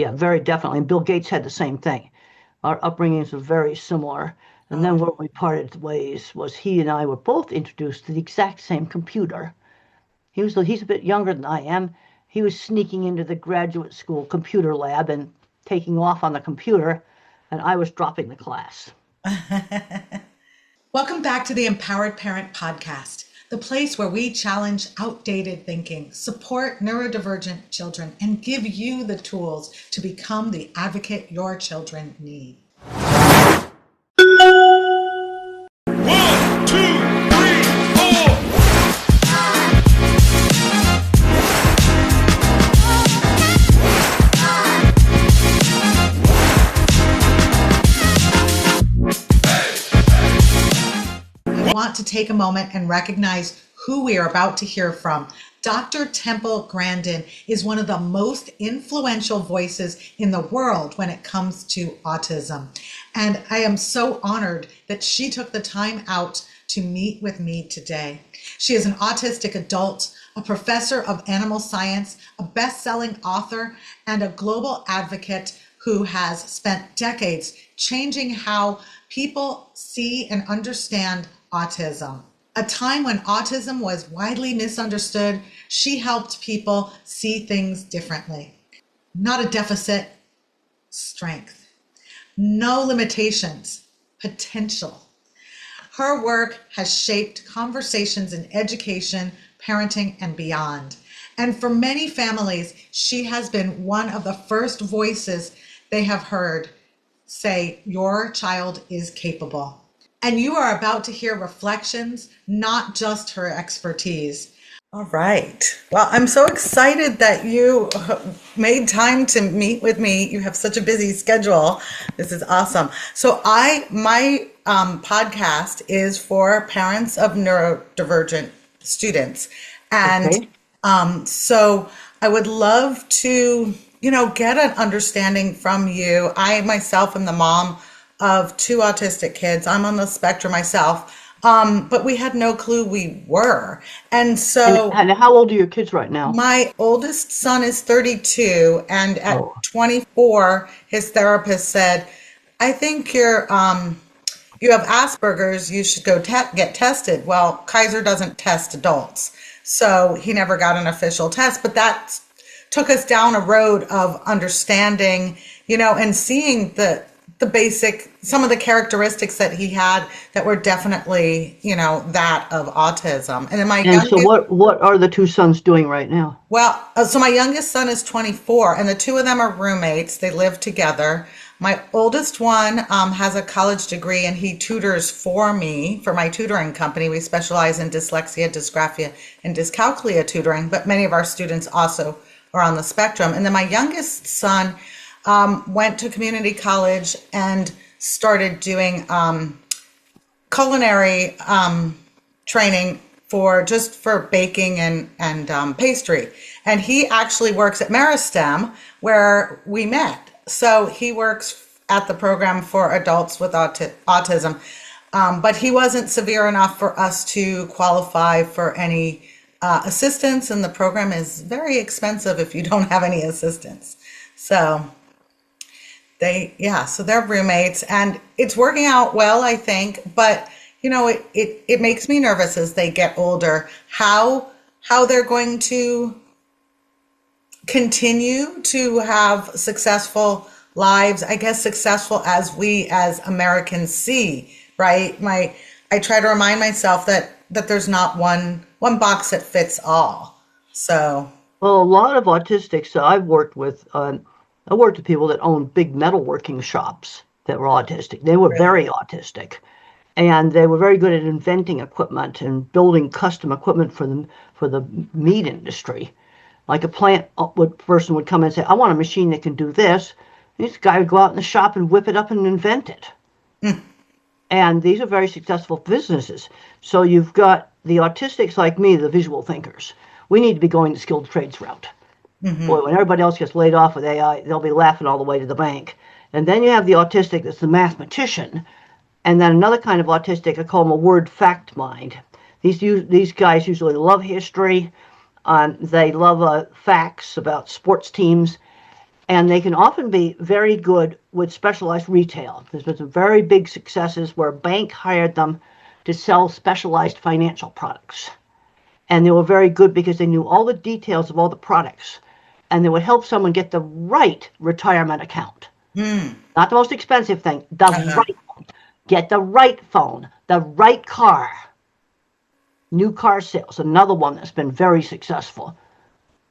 Yeah, very definitely. And Bill Gates had the same thing. Our upbringings were very similar. And then Oh, where we parted ways was he and I were both introduced to the exact same computer. He's a bit younger than I am. He was sneaking into the graduate school computer lab and taking off on the computer, and I was dropping the class. welcome back to the Empowered Parent Podcast, the place where we challenge outdated thinking, support neurodivergent children, and give you the tools to become the advocate your children need. One, two, three, four. I want to take a moment and recognize who we are about to hear from. Dr. Temple Grandin is one of the most influential voices in the world when it comes to autism. And I am so honored that she took the time out to meet with me today. She is an autistic adult, a professor of animal science, a best-selling author, and a global advocate who has spent decades changing how people see and understand autism. A time when autism was widely misunderstood, she helped people see things differently. Not a deficit, strength. No limitations, potential. Her work has shaped conversations in education, parenting, and beyond. And for many families, she has been one of the first voices they have heard say, "Your child is capable." And you are about to hear reflections, not just her expertise. All right. Well, I'm so excited that you made time to meet with me. You have such a busy schedule. This is awesome. So my podcast is for parents of neurodivergent students. And Okay. so I would love to, get an understanding from you. I myself am the mom of two autistic kids. I'm on the spectrum myself. But we had no clue we were. And And, so and how old are your kids right now? my oldest son is 32, and at Oh, 24, his therapist said, "I think you have Asperger's. You should go get tested." Well, Kaiser doesn't test adults, so he never got an official test. But that took us down a road of understanding, and seeing the basic, some of the characteristics that he had that were definitely, that of autism. And then my and so youngest, what are the two sons doing right now? well, so my youngest son is 24, and the two of them are roommates. They live together. My oldest one has a college degree, and he tutors for me for my tutoring company. We specialize in dyslexia, dysgraphia, and dyscalculia tutoring, but many of our students also are on the spectrum. And then my youngest son went to community college and started doing culinary training for baking and pastry. And he actually works at Meristem, where we met. So he works at the program for adults with autism. But he wasn't severe enough for us to qualify for any assistance, and the program is very expensive if you don't have any assistance. So so they're roommates, and it's working out well, I think. But it makes me nervous as they get older, how they're going to continue to have successful lives. I guess successful as we as Americans see, right? I try to remind myself that there's not one box that fits all. So Well, a lot of autistics that I worked with people that owned big metalworking shops that were autistic. They were really, very autistic, and they were very good at inventing equipment and building custom equipment for the meat industry. Like a person would come and say, "I want a machine that can do this." And this guy would go out in the shop and whip it up and invent it. And these are very successful businesses. So you've got the autistics like me, the visual thinkers. We need to be going the skilled trades route. Boy, when everybody else gets laid off with AI, they'll be laughing all the way to the bank. And then you have the autistic that's the mathematician. And then another kind of autistic, I call them a word fact mind. These guys usually love history. They love facts about sports teams. And they can often be very good with specialized retail. There's been some very big successes where a bank hired them to sell specialized financial products. And they were very good because they knew all the details of all the products. And they would help someone get the right retirement account. Not the most expensive thing, the right one. Get the right phone, the right car. New car sales, another one that's been very successful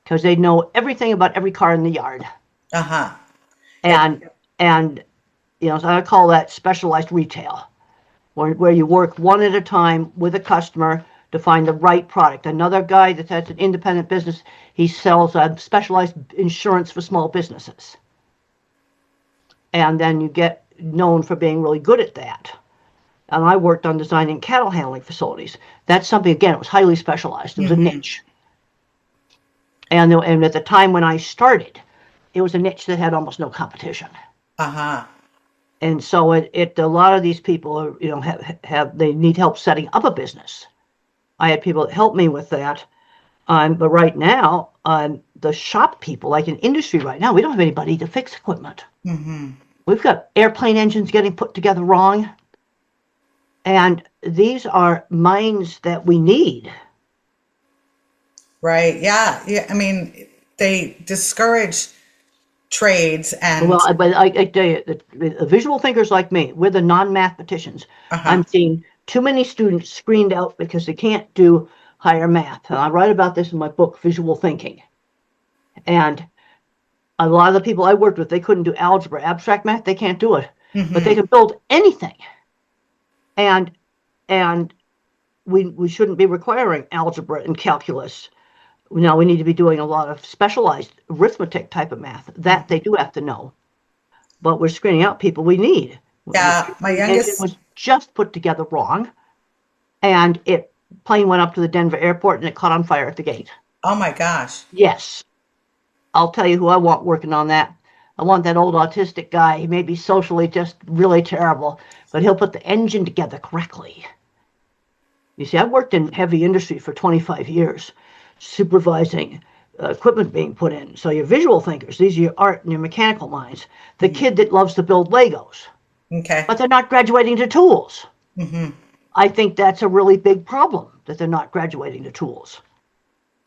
because they know everything about every car in the yard. And so I call that specialized retail, where you work one at a time with a customer to find the right product. Another guy that has an independent business, he sells specialized insurance for small businesses. And then you get known for being really good at that. And I worked on designing cattle handling facilities. That's something, again, it was highly specialized. It was a niche. And at the time when I started, it was a niche that had almost no competition. And so a lot of these people, they need help setting up a business. I had people that helped me with that. But right now, the shop people, like in industry right now, we don't have anybody to fix equipment. We've got airplane engines getting put together wrong. And these are minds that we need. Right. Yeah. I mean, they discourage trades and. Well, but I tell you, the visual thinkers like me, we're the non-mathematicians. I'm seeing too many students screened out because they can't do higher math. And I write about this in my book, Visual Thinking. And a lot of the people I worked with, they couldn't do algebra, abstract math, they can't do it. But they can build anything. And we shouldn't be requiring algebra and calculus. Now we need to be doing a lot of specialized arithmetic type of math. That they do have to know. But we're screening out people we need. Yeah, my youngest it was just put together wrong. And plane went up to the Denver airport and it caught on fire at the gate. Oh my gosh. Yes. I'll tell you who I want working on that. I want that old autistic guy. He may be socially just really terrible, but he'll put the engine together correctly. You see, I've worked in heavy industry for 25 years, supervising equipment being put in. So your visual thinkers, these are your art and your mechanical minds. The kid that loves to build Legos, but they're not graduating to tools. I think that's a really big problem, that they're not graduating to tools.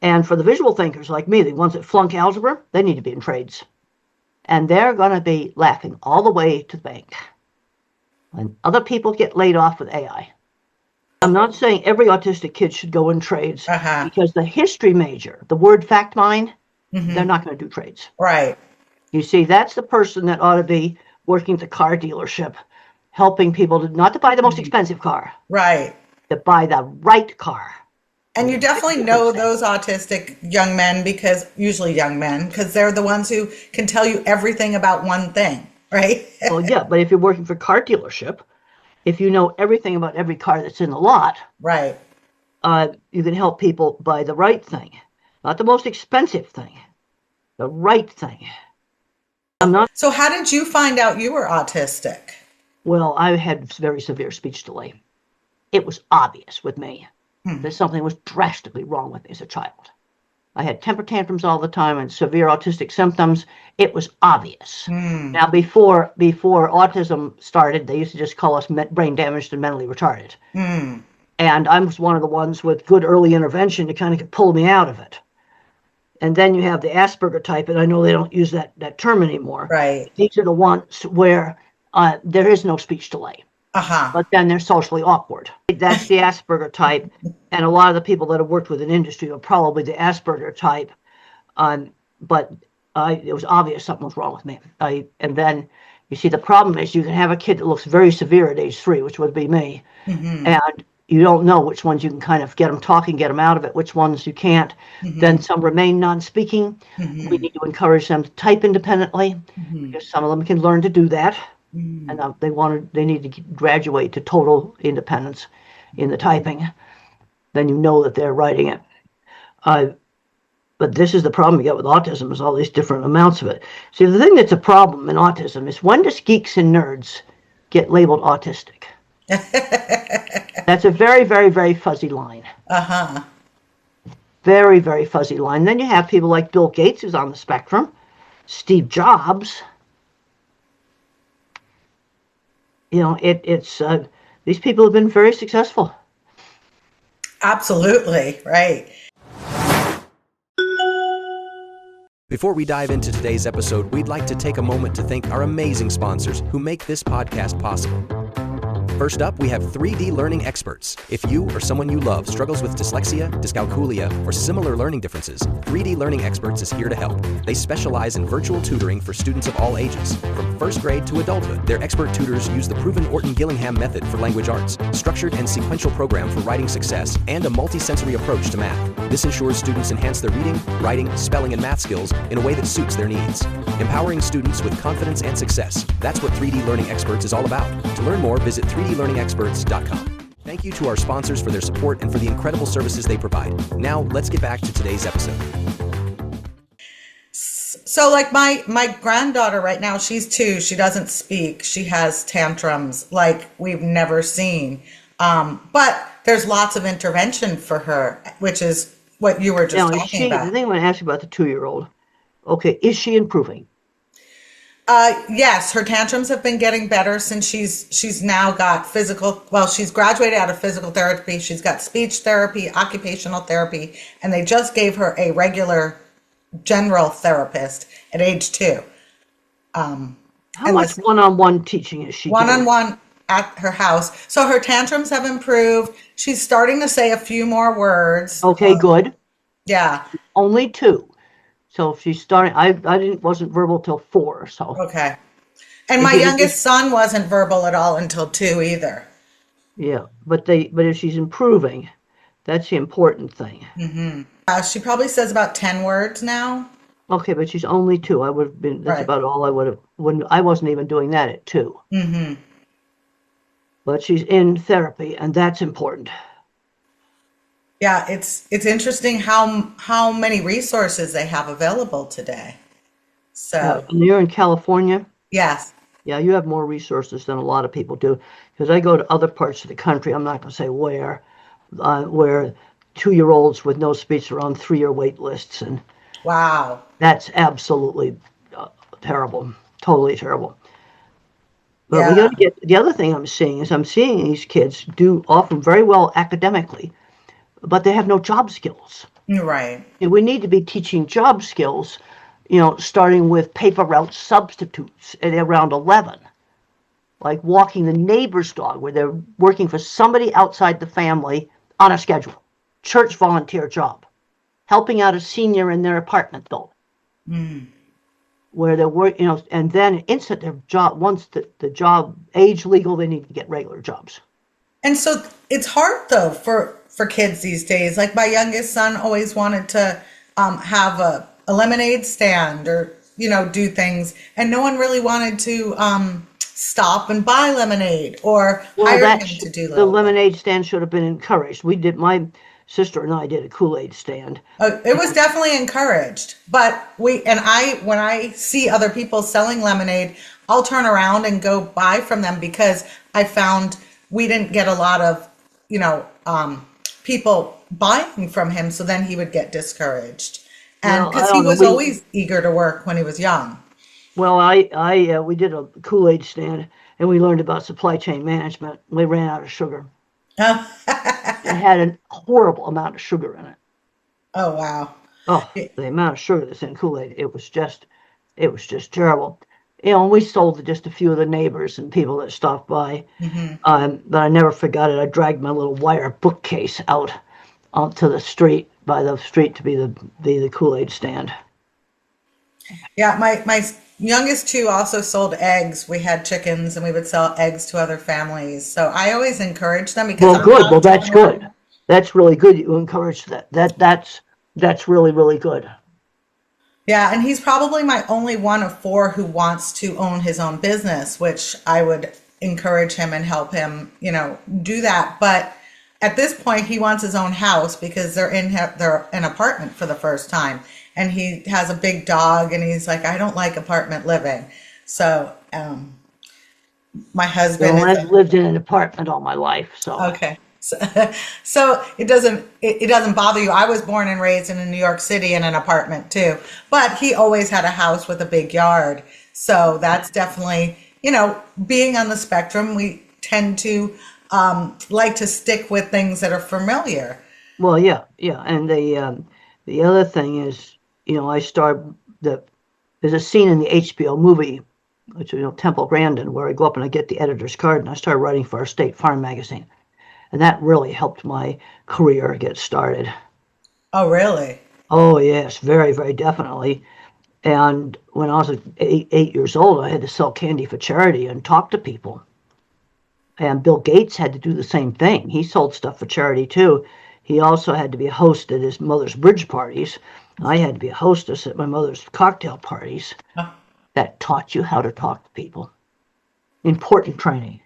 And for the visual thinkers like me, the ones that flunk algebra, they need to be in trades. And they're going to be laughing all the way to the bank when other people get laid off with AI. I'm not saying every autistic kid should go in trades because the history major, the word fact mind, they're not going to do trades. Right. You see, that's the person that ought to be working at the car dealership, helping people not to buy the most expensive car. Right. To buy the right car. And you definitely know those autistic young men, usually young men, because they're the ones who can tell you everything about one thing, right? Well, yeah, but if you're working for a car dealership, if you know everything about every car that's in the lot, right, you can help people buy the right thing, not the most expensive thing, the right thing. So how did you find out you were autistic? Well, I had very severe speech delay. It was obvious with me that something was drastically wrong with me as a child. I had temper tantrums all the time and severe autistic symptoms. It was obvious. Now, before autism started, they used to just call us brain damaged and mentally retarded. And I was one of the ones with good early intervention to kind of pull me out of it. And then you have the Asperger type, and I know they don't use that term anymore. Right. These are the ones where there is no speech delay. But then they're socially awkward. That's the Asperger type. And a lot of the people that have worked with an industry are probably the Asperger type. But it was obvious something was wrong with me. And then, you see, the problem is you can have a kid that looks very severe at age 3, which would be me. And you don't know which ones you can kind of get them talking, get them out of it, which ones you can't. Then some remain non-speaking. We need to encourage them to type independently because some of them can learn to do that. And they need to graduate to total independence in the typing. Then you know that they're writing it. But this is the problem you get with autism, is all these different amounts of it. See, the thing that's a problem in autism is, when does geeks and nerds get labeled autistic? That's a very, very, very fuzzy line. Very, very fuzzy line. Then you have people like Bill Gates, who's on the spectrum. Steve Jobs. It's these people have been very successful. Absolutely, right. Before we dive into today's episode, we'd like to take a moment to thank our amazing sponsors who make this podcast possible. First up, we have 3D Learning Experts. If you or someone you love struggles with dyslexia, dyscalculia, or similar learning differences, 3D Learning Experts is here to help. They specialize in virtual tutoring for students of all ages. From first grade to adulthood, their expert tutors use the proven Orton-Gillingham method for language arts, structured and sequential program for writing success, and a multi-sensory approach to math. This ensures students enhance their reading, writing, spelling, and math skills in a way that suits their needs. Empowering students with confidence and success. That's what 3D Learning Experts is all about. To learn more, visit 3dlearningexperts.com. Thank you to our sponsors for their support and for the incredible services they provide. Now, let's get back to today's episode. So like my granddaughter right now, she's 2. She doesn't speak. She has tantrums like we've never seen. But there's lots of intervention for her, which is what you were just talking about. The thing I want to ask you about the 2-year-old. Okay, is she improving? Yes, her tantrums have been getting better since she's now got she's graduated out of physical therapy. She's got speech therapy, occupational therapy, and they just gave her a regular general therapist at age 2. How much one-on-one teaching is she doing? One-on-one at her house. So her tantrums have improved. She's starting to say a few more words. Okay, good. Yeah. Only 2. So if she's starting, I wasn't verbal till 4. So okay. And my youngest son wasn't verbal at all until 2 either. Yeah, but if she's improving, that's the important thing. Mm-hmm. She probably says about 10 words now. Okay, but she's only 2. I would have been. That's right. About all I would have. When I wasn't even doing that at 2. Mm-hmm. But she's in therapy, and that's important. Yeah, it's interesting how many resources they have available today. So and you're in California? Yes. Yeah, you have more resources than a lot of people do. Because I go to other parts of the country, I'm not going to say where 2-year-olds with no speech are on 3-year wait lists. And wow. That's absolutely terrible. Totally terrible. But yeah. we got to get, the other thing I'm seeing these kids do often very well academically, but they have no job skills. Right. And we need to be teaching job skills, starting with paper route substitutes at around 11. Like walking the neighbor's dog, where they're working for somebody outside the family on a schedule. Church volunteer job. Helping out a senior in their apartment building. Mm. Where they're working, and then instant their job, once the job age legal, they need to get regular jobs. And so it's hard though for kids these days. Like my youngest son always wanted to have a lemonade stand or do things, and no one really wanted to stop and buy lemonade or hire him to do the lemonade stand should have been encouraged. We did. My sister and I did a Kool-Aid stand. It was definitely encouraged, but when I see other people selling lemonade, I'll turn around and go buy from them, because I found we didn't get a lot of people buying from him, so then he would get discouraged. And because he was always eager to work when he was young. Well, we did a Kool-Aid stand, and we learned about supply chain management. We ran out of sugar. It had a horrible amount of sugar in it. Oh wow! Oh, the amount of sugar that's in Kool-Aid, it was just terrible. And we sold to just a few of the neighbors and people that stopped by. Mm-hmm. But I never forgot it. I dragged my little wire bookcase out onto the street, by the street, to be the Kool-Aid stand. Yeah, my youngest 2 also sold eggs. We had chickens, and we would sell eggs to other families. So I always encourage them, because that's good. That's really good. You encourage that. That's really, really good. Yeah, and he's probably my only one of 4 who wants to own his own business, which I would encourage him and help him, do that. But at this point, he wants his own house, because they're in an apartment for the first time. And he has a big dog, and he's like, I don't like apartment living. So my husband... I've lived in an apartment all my life. So okay. So, so it doesn't bother you. I was born and raised in New York City in an apartment too, but he always had a house with a big yard. So that's definitely, being on the spectrum, we tend to like to stick with things that are familiar. Well, yeah, yeah. And the other thing is, I started there's a scene in the HBO movie, which Temple Grandin, where I go up and I get the editor's card, and I started writing for our state farm magazine, and that really helped my career get started. Oh, really? Oh yes, very, very definitely. And when I was 8 years old, I had to sell candy for charity and talk to people. And Bill Gates had to do the same thing. He sold stuff for charity too. He also had to be a host at his mother's bridge parties. I had to be a hostess at my mother's cocktail parties. That taught you how to talk to people. Important training.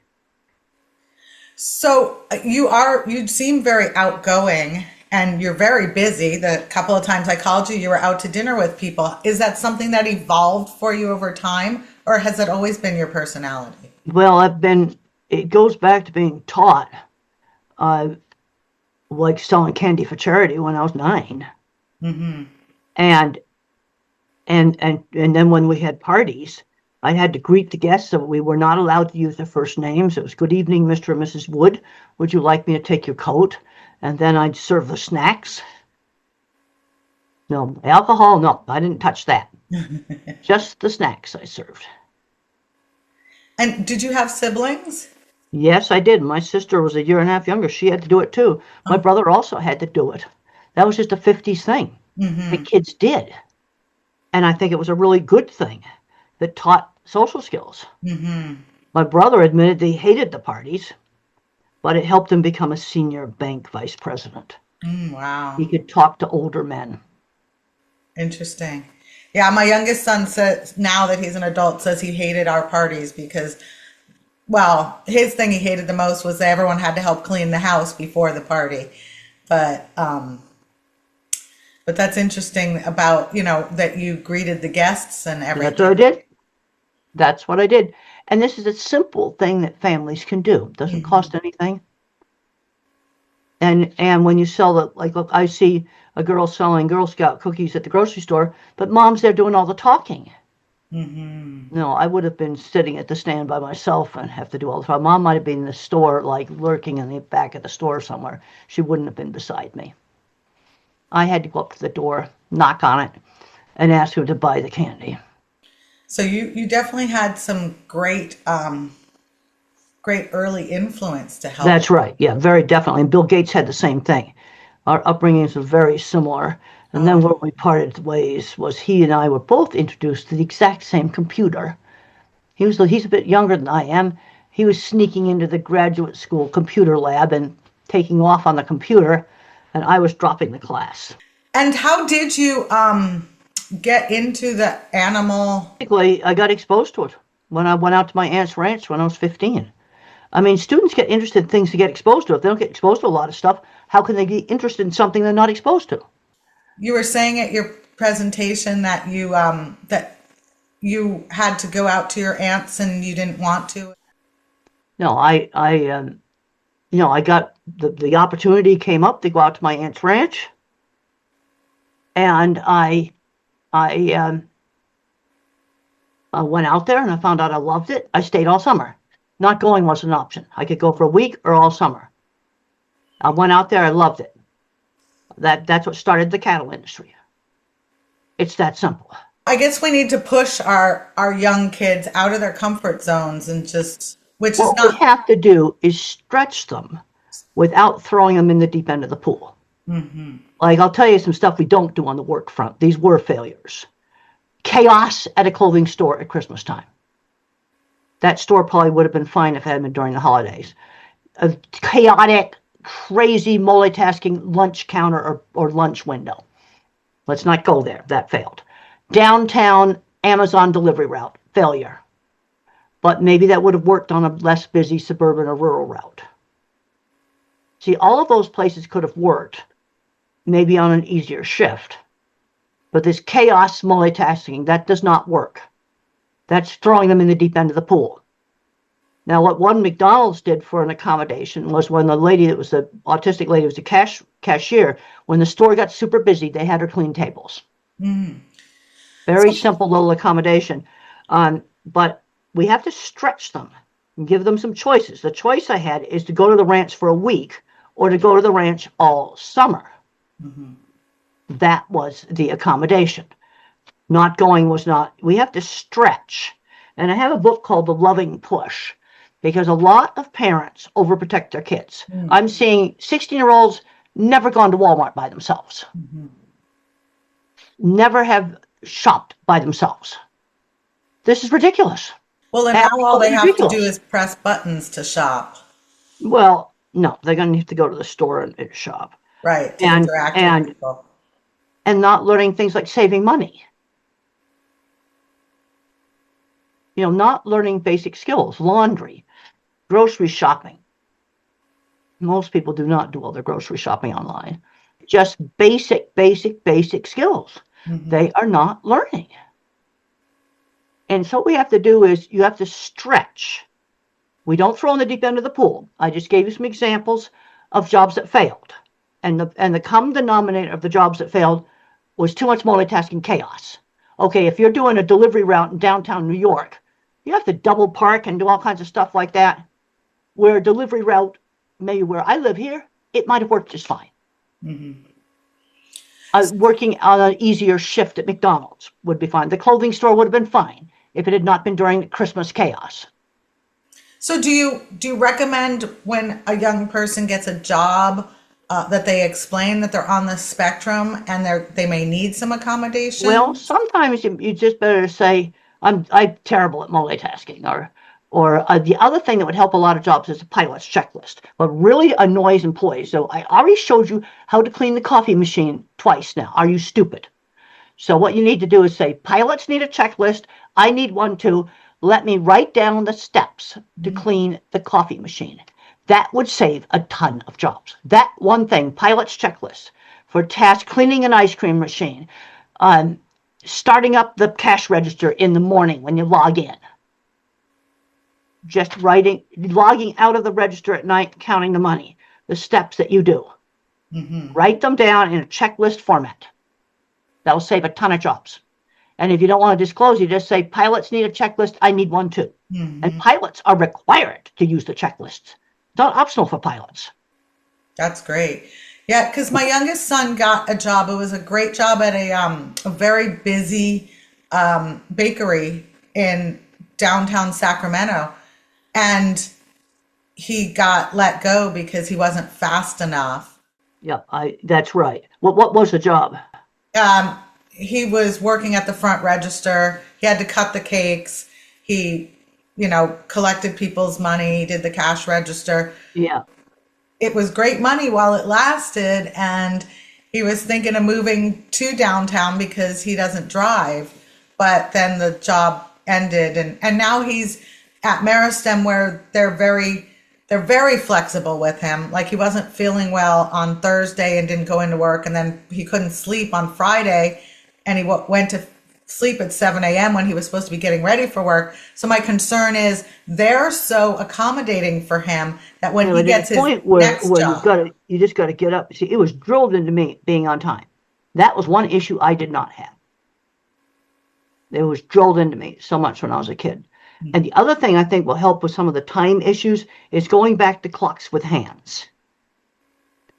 So you seem very outgoing and you're very busy. The couple of times I called you, you were out to dinner with people. Is that something that evolved for you over time, or has it always been your personality? Well, it goes back to being taught, uh, like selling candy for charity when I was 9. Mm-hmm. And and then when we had parties, I had to greet the guests, so we were not allowed to use their first names. It was good evening, Mr. and Mrs. Wood. Would you like me to take your coat? And then I'd serve the snacks. No alcohol, no, I didn't touch that. Just the snacks I served. And did you have siblings? Yes, I did. My sister was a year and a half younger. She had to do it too. My brother also had to do it. That was just a 50s thing. The kids did. And I think it was a really good thing that taught social skills. My brother admitted that he hated the parties, but it helped him become a senior bank vice president. Wow. He could talk to older men. Interesting. Yeah, my youngest son says now that he's an adult says he hated our parties because, well, his thing he hated the most was that everyone had to help clean the house before the party. But that's interesting about, that you greeted the guests and everything. That's what I did. That's what I did. And this is a simple thing that families can do. It doesn't cost anything. And when you sell look, I see a girl selling Girl Scout cookies at the grocery store, but mom's there doing all the talking. No, I would have been sitting at the stand by myself and have to do all the talking. Mom might have been in the store, like lurking in the back of the store somewhere. She wouldn't have been beside me. I had to go up to the door, knock on it, and ask her to buy the candy. So you definitely had some great early influence to help. That's right. Yeah, very definitely. And Bill Gates had the same thing. Our upbringings were very similar. And then where we parted ways was he and I were both introduced to the exact same computer. He's a bit younger than I am. He was sneaking into the graduate school computer lab and taking off on the computer, and I was dropping the class. And how did you get into the animal? Basically, I got exposed to it when I went out to my aunt's ranch when I was 15. I mean, students get interested in things to get exposed to. If they don't get exposed to a lot of stuff, how can they be interested in something they're not exposed to? You were saying at your presentation that you had to go out to your aunt's and you didn't want to. No, I got the opportunity came up to go out to my aunt's ranch, and I went out there and I found out I loved it. I stayed all summer. Not going was an option. I could go for a week or all summer. I went out there. I loved it. That's what started the cattle industry. It's that simple. I guess we need to push our young kids out of their comfort zones and What we have to do is stretch them without throwing them in the deep end of the pool. Like, I'll tell you some stuff we don't do on the work front. These were failures. Chaos at a clothing store at Christmas time. That store probably would have been fine if it had been during the holidays. A chaotic, crazy, multitasking lunch counter or lunch window. Let's not go there. That failed. Downtown Amazon delivery route. Failure. But maybe that would have worked on a less busy suburban or rural route. See, all of those places could have worked, maybe on an easier shift. But this chaos multitasking, that does not work. That's throwing them in the deep end of the pool. Now, what one McDonald's did for an accommodation was when the lady that was the autistic lady was the cashier, when the store got super busy, they had her clean tables. Very simple little accommodation. But we have to stretch them and give them some choices. The choice I had is to go to the ranch for a week or to go to the ranch all summer. That was the accommodation. Not going was not. We have to stretch. And I have a book called The Loving Push, because a lot of parents overprotect their kids. I'm seeing 16-year-olds never gone to Walmart by themselves. Never have shopped by themselves. This is ridiculous. Well, and now all they have to do is press buttons to shop. Well, no, they're going to need to go to the store and shop. Right, to interact with people. And not learning things like saving money. Not learning basic skills, laundry, grocery shopping. Most people do not do all their grocery shopping online. Just basic skills. They are not learning. And so what we have to do is you have to stretch. We don't throw in the deep end of the pool. I just gave you some examples of jobs that failed. And the common denominator of the jobs that failed was too much multitasking chaos. Okay, if you're doing a delivery route in downtown New York, you have to double park and do all kinds of stuff like that. Where a delivery route, maybe where I live here, it might have worked just fine. Working on an easier shift at McDonald's would be fine. The clothing store would have been fine if it had not been during the Christmas chaos. So do you recommend when a young person gets a job that they explain that they're on the spectrum and they may need some accommodation? Well, sometimes you just better say, I'm terrible at multitasking, or the other thing that would help a lot of jobs is a pilot's checklist. What really annoys employees, so I already showed you how to clean the coffee machine twice now. Are you stupid? So what you need to do is say, pilots need a checklist. I need one too. Let me write down the steps to clean the coffee machine. That would save a ton of jobs. That one thing, pilot's checklist for task cleaning an ice cream machine, starting up the cash register in the morning when you log in. Just logging out of the register at night, counting the money, the steps that you do. Write them down in a checklist format. That'll save a ton of jobs. And if you don't want to disclose, you just say, pilots need a checklist, I need one too. And pilots are required to use the checklists. It's not optional for pilots. That's great. Yeah, because my youngest son got a job. It was a great job at a very busy bakery in downtown Sacramento. And he got let go because he wasn't fast enough. Yeah, that's right. What was the job? He was working at the front register. He had to cut the cakes. He, collected people's money, did the cash register. Yeah. It was great money while it lasted. And he was thinking of moving to downtown because he doesn't drive. But then the job ended. And now he's at Meristem, where they're very flexible with him. Like, he wasn't feeling well on Thursday and didn't go into work, and then he couldn't sleep on Friday, and he went to sleep at 7 a.m. when he was supposed to be getting ready for work. So my concern is they're so accommodating for him that when he gets his next job, you just got to get up. See, it was drilled into me being on time. That was one issue I did not have. It was drilled into me so much when I was a kid. And the other thing I think will help with some of the time issues is going back to clocks with hands.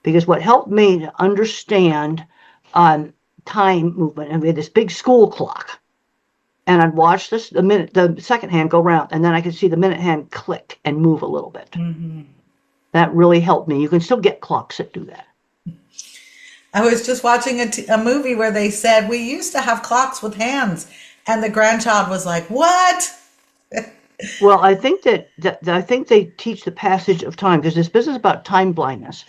Because what helped me to understand time movement, and we had this big school clock, and I'd watch the second hand go round, and then I could see the minute hand click and move a little bit. That really helped me. You can still get clocks that do that. I was just watching a movie where they said, we used to have clocks with hands, and the grandchild was like, what? Well, I think that I think they teach the passage of time, because this business about time blindness,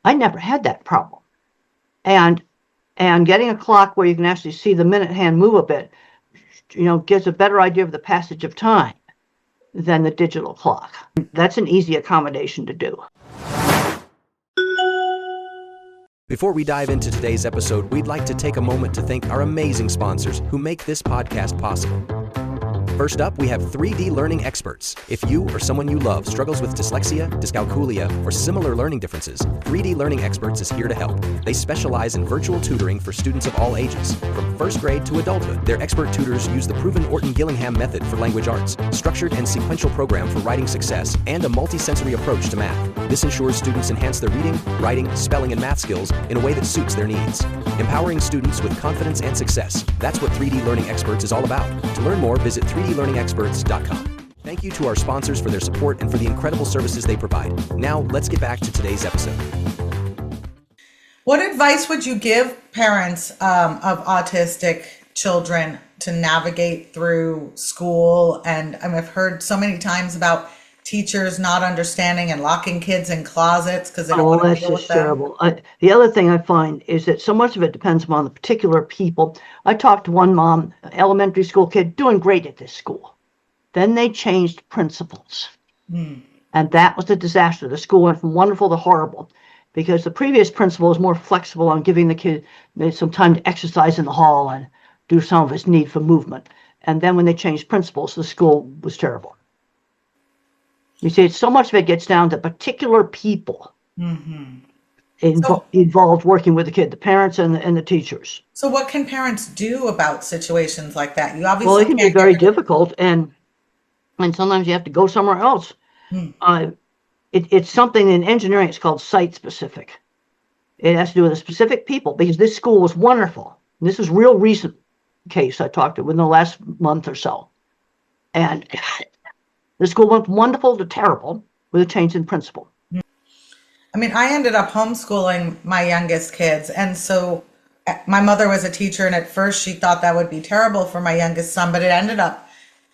I never had that problem. And getting a clock where you can actually see the minute hand move a bit, gives a better idea of the passage of time than the digital clock. That's an easy accommodation to do. Before we dive into today's episode, we'd like to take a moment to thank our amazing sponsors who make this podcast possible. First up, we have 3D learning experts. If you or someone you love struggles with dyslexia, dyscalculia, or similar learning differences, 3D learning experts is here to help. They specialize in virtual tutoring for students of all ages. From first grade to adulthood, their expert tutors use the proven Orton-Gillingham method for language arts, structured and sequential program for writing success, and a multi-sensory approach to math. This ensures students enhance their reading, writing, spelling, and math skills in a way that suits their needs. Empowering students with confidence and success. That's what 3D Learning Experts is all about. To learn more, visit 3dlearningexperts.com. Thank you to our sponsors for their support and for the incredible services they provide. Now, let's get back to today's episode. What advice would you give parents of autistic children to navigate through school? And I've heard so many times about teachers not understanding and locking kids in closets because they don't want to deal with them. Terrible. The other thing I find is that so much of it depends upon the particular people. I talked to one mom, elementary school kid, doing great at this school. Then they changed principals. And that was a disaster. The school went from wonderful to horrible because the previous principal was more flexible on giving the kid some time to exercise in the hall and do some of his need for movement. And then when they changed principals, the school was terrible. You see, so much of it gets down to particular people involved working with the kid, the parents and the teachers. So what can parents do about situations like that? You obviously Well, it can be very difficult, and sometimes you have to go somewhere else. It's something in engineering, it's called site-specific. It has to do with the specific people, because this school was wonderful. This is real recent case I talked to within the last month or so. And the school went from wonderful to terrible with a change in principal. I ended up homeschooling my youngest kids. And so my mother was a teacher. And at first she thought that would be terrible for my youngest son. But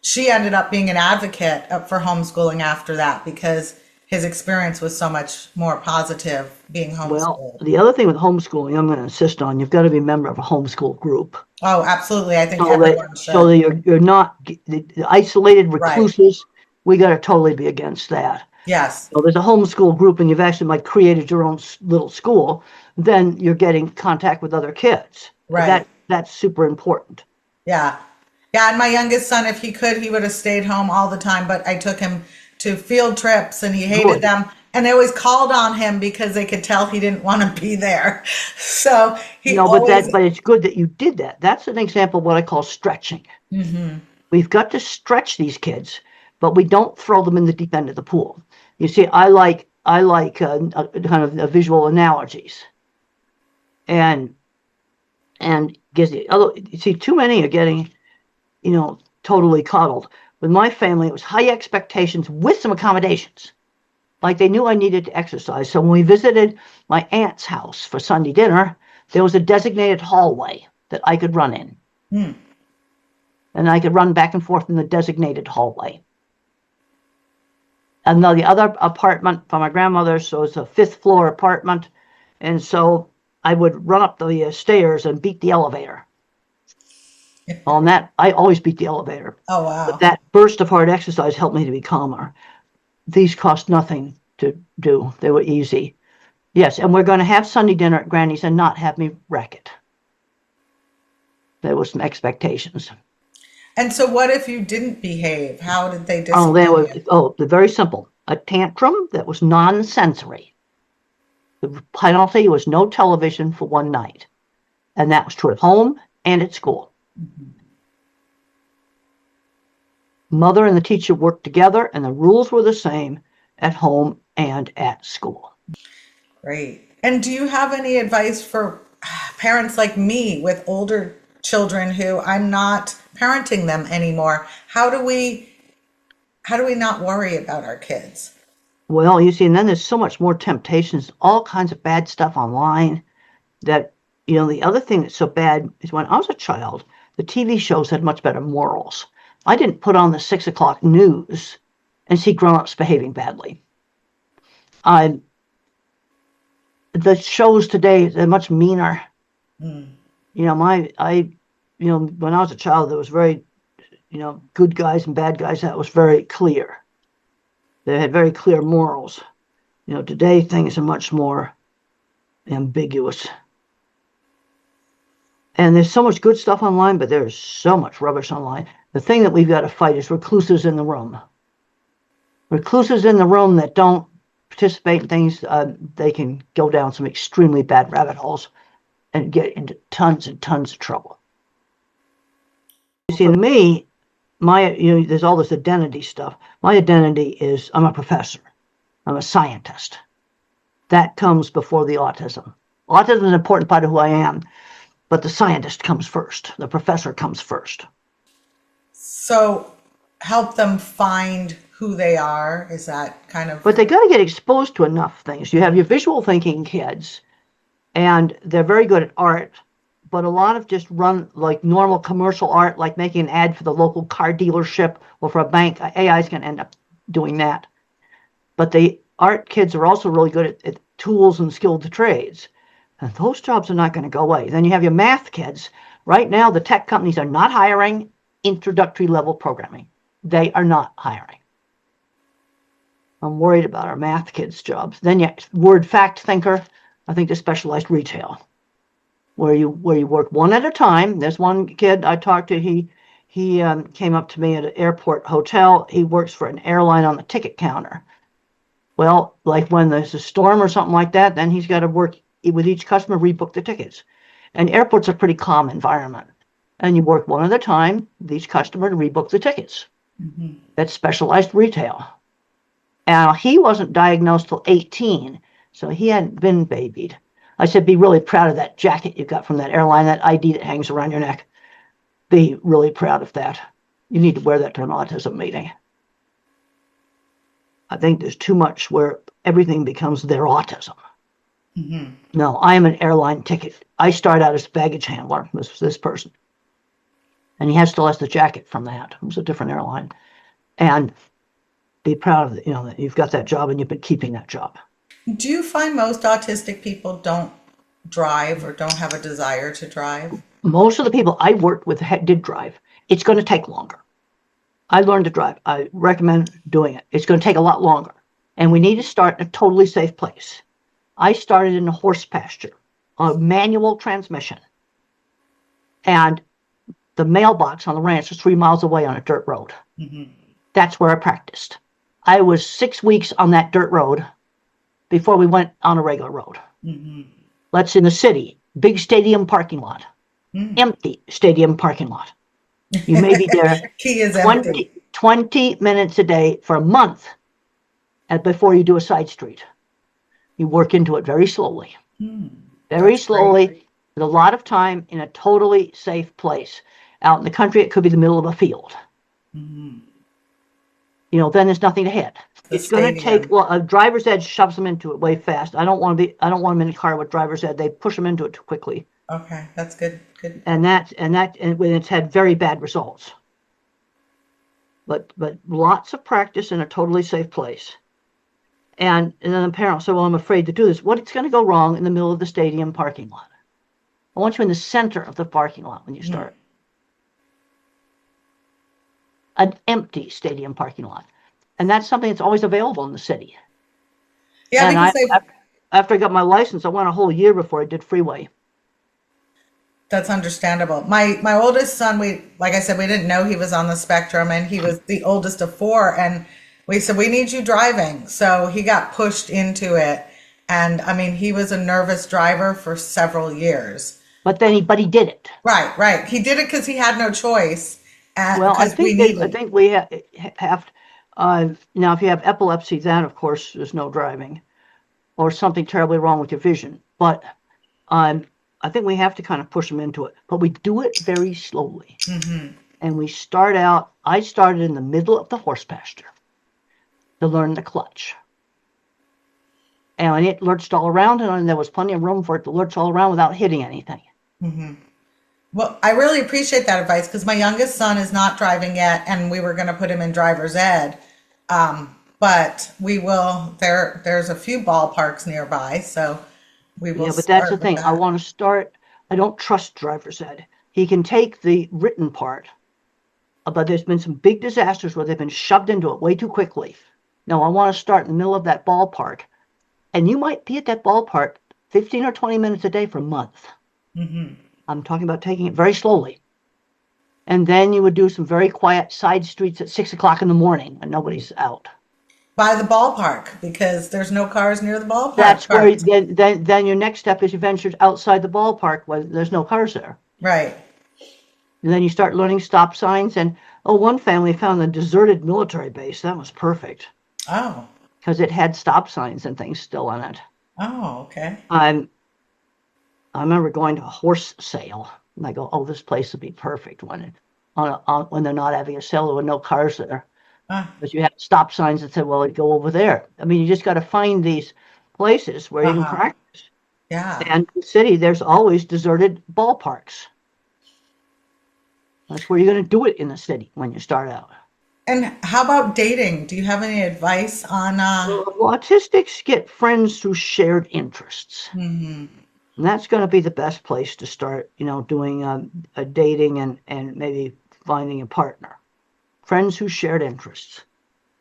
she ended up being an advocate for homeschooling after that because his experience was so much more positive being homeschooled. Well, the other thing with homeschooling, I'm going to insist on, you've got to be a member of a homeschool group. Oh, absolutely. I think everyone should. So that you're not the isolated recluses. Right. We got to totally be against that. Yes. So there's a homeschool group and you've actually created your own little school, then you're getting contact with other kids. Right. That's super important. Yeah. Yeah. And my youngest son, if he could, he would have stayed home all the time, but I took him to field trips and he hated them. And they always called on him because they could tell he didn't want to be there. So but it's good that you did that. That's an example of what I call stretching. We've got to stretch these kids, but we don't throw them in the deep end of the pool. You see, I like kind of visual analogies, and you see, too many are getting, totally coddled. With my family, it was high expectations with some accommodations. Like they knew I needed to exercise. So when we visited my aunt's house for Sunday dinner, there was a designated hallway that I could run in. And I could run back and forth in the designated hallway. And now the other apartment for my grandmother, so it's a 5th floor apartment. And so I would run up the stairs and beat the elevator. On that, I always beat the elevator. Oh, wow. But that burst of hard exercise helped me to be calmer. These cost nothing to do. They were easy. Yes, and we're going to have Sunday dinner at Granny's and not have me wreck it. There were some expectations. And so what if you didn't behave? How did they discipline you? They're very simple. A tantrum that was non-sensory. The penalty was no television for one night. And that was true at home and at school. Mother and the teacher worked together, and the rules were the same at home and at school. Great. And do you have any advice for parents like me with older children who I'm not parenting them anymore? How do we not worry about our kids? Well, you see, and then there's so much more temptations, all kinds of bad stuff online that, the other thing that's so bad is when I was a child, the TV shows had much better morals. I didn't put on the 6 o'clock news and see grown-ups behaving badly. The shows today, they're much meaner. When I was a child, there was very, good guys and bad guys. That was very clear. They had very clear morals. Today things are much more ambiguous. And there's so much good stuff online, but there's so much rubbish online. The thing that we've got to fight is recluses in the room. Recluses in the room that don't participate in things, they can go down some extremely bad rabbit holes and get into tons and tons of trouble. You see, to me, there's all this identity stuff. My identity is I'm a professor. I'm a scientist. That comes before the autism. Autism is an important part of who I am, but the scientist comes first. The professor comes first. So help them find who they are. Is that kind of... But they got to get exposed to enough things. You have your visual thinking kids, and they're very good at art, but a lot of just run like normal commercial art, like making an ad for the local car dealership or for a bank. AI is going to end up doing that. But the art kids are also really good at tools and skilled trades. And those jobs are not going to go away. Then you have your math kids. Right now, the tech companies are not hiring introductory level programming. They are not hiring. I'm worried about our math kids' jobs. Then you word fact thinker. I think there's specialized retail, where you work one at a time. There's one kid I talked to. He came up to me at an airport hotel. He works for an airline on the ticket counter. Well, like when there's a storm or something like that, then he's got to work with each customer, rebook the tickets. And airport's a pretty calm environment. And you work one at a time with each customer to rebook the tickets. Mm-hmm. That's specialized retail. And he wasn't diagnosed till 18, so he hadn't been babied. I said, be really proud of that jacket you got from that airline, that ID that hangs around your neck. Be really proud of that. You need to wear that to an autism meeting. I think there's too much where everything becomes their autism. Mm-hmm. No, I am an airline ticket. I started out as a baggage handler, this person. And he still has the jacket from that. It was a different airline. And be proud of it, that you've got that job and you've been keeping that job. Do you find most autistic people don't drive or don't have a desire to drive? Most of the people I worked with did drive. It's going to take longer. I learned to drive. I recommend doing it. It's going to take a lot longer. And we need to start in a totally safe place. I started in a horse pasture, a manual transmission. And the mailbox on the ranch was 3 miles away on a dirt road. Mm-hmm. That's where I practiced. I was 6 weeks on that dirt road before we went on a regular road. Mm-hmm. Let's in the city, big stadium parking lot, empty stadium parking lot. You may be there Key is empty. 20 minutes a day for a month before you do a side street. You work into it very slowly. Very slowly, great. With a lot of time in a totally safe place. Out in the country, it could be the middle of a field. Mm-hmm. Then there's nothing to hit. It's going to take, a driver's ed shoves them into it way fast. I don't want them in a car with driver's ed. They push them into it too quickly. Okay, that's good. Good. And when it's had very bad results. But lots of practice in a totally safe place. And then the parents say, well, I'm afraid to do this. It's going to go wrong in the middle of the stadium parking lot. I want you in the center of the parking lot when you start. An empty stadium parking lot. And that's something that's always available in the city. Yeah, and because after I got my license, I went a whole year before I did freeway. That's understandable. My oldest son, like I said, we didn't know he was on the spectrum, and he was the oldest of 4, and we said, we need you driving. So he got pushed into it. And I mean, he was a nervous driver for several years. But he did it. Right. He did it because he had no choice. Well, I think we have now, if you have epilepsy, then of course there's no driving, or something terribly wrong with your vision. But I think we have to kind of push them into it. But we do it very slowly. Mm-hmm. And we start out. I started in the middle of the horse pasture to learn the clutch. And it lurched all around, and there was plenty of room for it to lurch all around without hitting anything. Mm-hmm. Well, I really appreciate that advice, because my youngest son is not driving yet, and we were going to put him in driver's ed. But we will, there's a few ballparks nearby, so we will. Yeah, but that's the thing. I want to start. I don't trust driver's ed. He can take the written part, but there's been some big disasters where they've been shoved into it way too quickly. No, I want to start in the middle of that ballpark. And you might be at that ballpark 15 or 20 minutes a day for a month. Mm-hmm. I'm talking about taking it very slowly. And then you would do some very quiet side streets at 6 o'clock in the morning when nobody's out. By the ballpark, because there's no cars near the ballpark. That's where then your next step is you venture outside the ballpark where there's no cars there. Right. And then you start learning stop signs. And one family found a deserted military base. That was perfect Oh. because it had stop signs and things still on it. Oh, okay. I remember going to a horse sale, and I go, "Oh, this place would be perfect when they're not having a sale with no cars there." But you had stop signs that said, "Well, go over there." I mean, you just got to find these places where you can practice. Yeah. And in the city, there's always deserted ballparks. That's where you're going to do it in the city when you start out. And how about dating? Do you have any advice on? Autistics get friends through shared interests. Mm-hmm. And that's going to be the best place to start, doing a dating and maybe finding a partner. Friends who shared interests.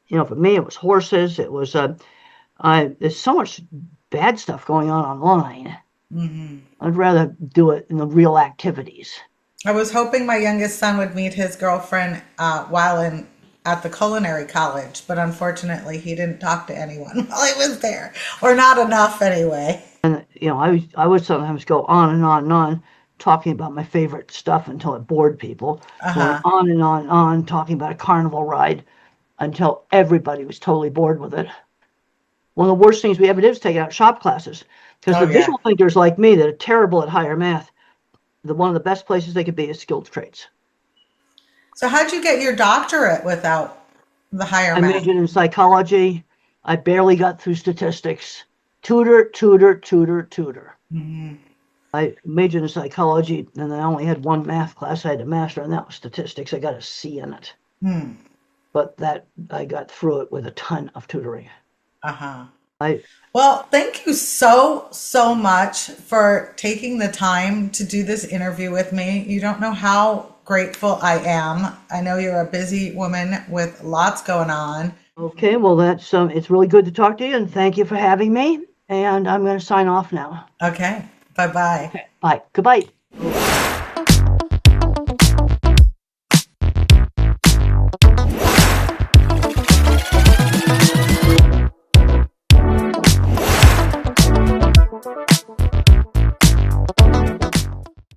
For me, it was horses. It was, there's so much bad stuff going on online. Mm-hmm. I'd rather do it in the real activities. I was hoping my youngest son would meet his girlfriend while at the culinary college, but unfortunately he didn't talk to anyone while he was there, or not enough anyway. And, I would sometimes go on and on and on talking about my favorite stuff until it bored people. Going on and on, talking about a carnival ride until everybody was totally bored with it. One of the worst things we ever did was take out shop classes because the visual thinkers like me that are terrible at higher math, one of the best places they could be is skilled trades. So how'd you get your doctorate without the higher math? I majored in psychology. I barely got through statistics. Tutor. Mm-hmm. I majored in psychology, and I only had one math class I had to master, and that was statistics. I got a C in it. Hmm. But that I got through it with a ton of tutoring. Well, thank you so much for taking the time to do this interview with me. You don't know how grateful I am. I know you're a busy woman with lots going on. Okay, well, that's it's really good to talk to you, and thank you for having me. And I'm going to sign off now. Okay, bye-bye. Okay, bye. Goodbye.